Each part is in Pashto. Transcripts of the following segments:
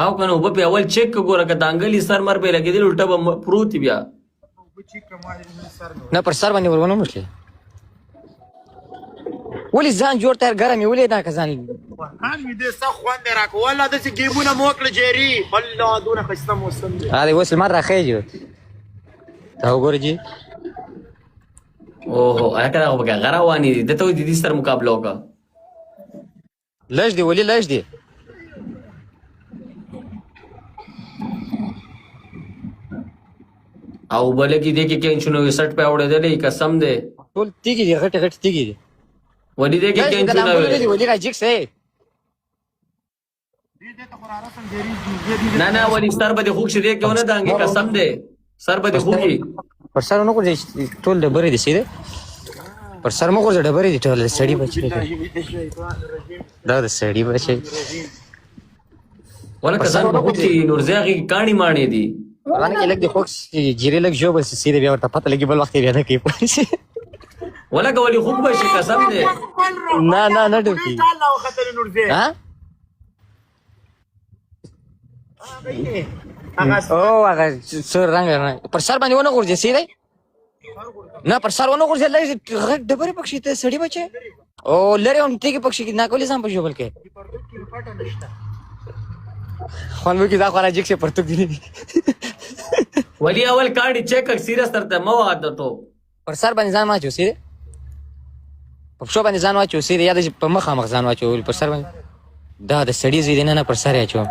او کنه وب په اول چیک ګوره که د انګلی سر مر په لګیدل الټه به پروت بیا نه پر سر باندې ورونه مشله ولې ځان جوړ تر ګرمې ولې دا که ځان خان می دې څه خوند راک والله داسې ګیبونه مو وکړه جیري الله دونه ښایسته موسم دی هذا اوس لمر راخیږي تا وګوره جی اوهو هکه هغه غروانی دي دته د دې سره مقابله وکړه لږ دی ولې لږ دی او بلکې دې کې کینچونو 60 په اورېدلې قسم دې ټول تیږي دي غټ غټ تیږي دي ودی دې کې کینچونو ولې راځي څه نه نه ولی سر به خوښ دې کې ونه دانګي قسم دې سر به خوږي پر سر نو کوځي ټول ډبرې دي سیده پر سر مو کوځي ډبرې دي ټول سړی بچي دا د سړی بچي ولا کسان به خوږي نورزاغي کانی مانی دي باندې کې لګ د خوښ جیرې لګ جو بس سیده بیا ورته پته لګي بل وخت بیا نه کوي ولا کولی خوب بشي قسم دې نه نه نه ډوکی الله خطر نورزه ها او هغه سر رنگ پر سر باندې ونه ورځي سیده نه پر سر ونه ورځي لږ غټ ډبرې پکښې ته سړی بچي او لري هم تیږي پکښې نه کولی ځم په جوبل کې خوان مې کې دا خورا جګ شه پرتګ دی ولی اول کارډ چیک کړ سیریس ترته مو عادتو پر سر باندې ځان واچو سیده په شو باندې ځان واچو سیده یا د په مخه مخ ځان واچو پر سر باندې دا د سړی زیدې نه پر سر اچو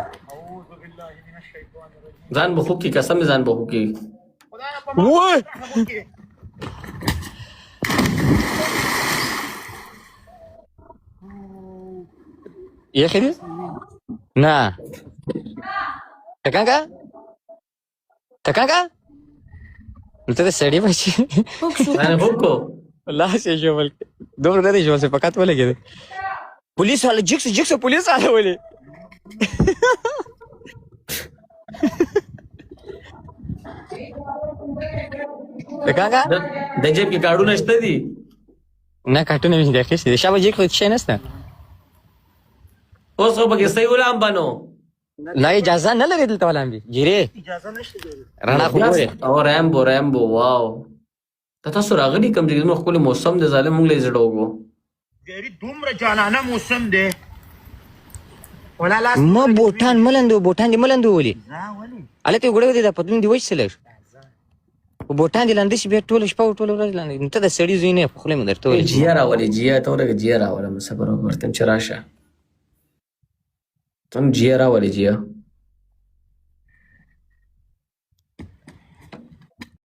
ځان به خو کې قسم ځان به خو کې وای یې خېدی نه تکانګه ته د سړی بچي نه هوکو الله شي جوړ دومره نه دی جوړ څه فقط ولګي پولیس والا جکس پولیس والا ولې تکانګه د جیب کې کارډونه شته دي نه کارټونه مې د اخیستې شابه جیب خو شي نشته اوس خو به صحیح ولام بنو لا اجازه نه لري دلته ولام دي جیره اجازه نشته رڼا خو ګوره او رامبو واو تاسو راغلي کوم چې موږ خپل موسم د ظالم موږ لې زړوګو جیري دومره جانانه موسم دی ولا لاس ما بوټان دي ملندو ولي الته وګړو دي د پتلون دی وښله بوټان دي لاندې شي بیا ټول شپه ټول ورځ لاندې ته د سړی زوینه په خله مدرته ولي جیا راولي جیا ته ورګه جیا راولم صبر وکړم چې راشه تم جیا راولي جیا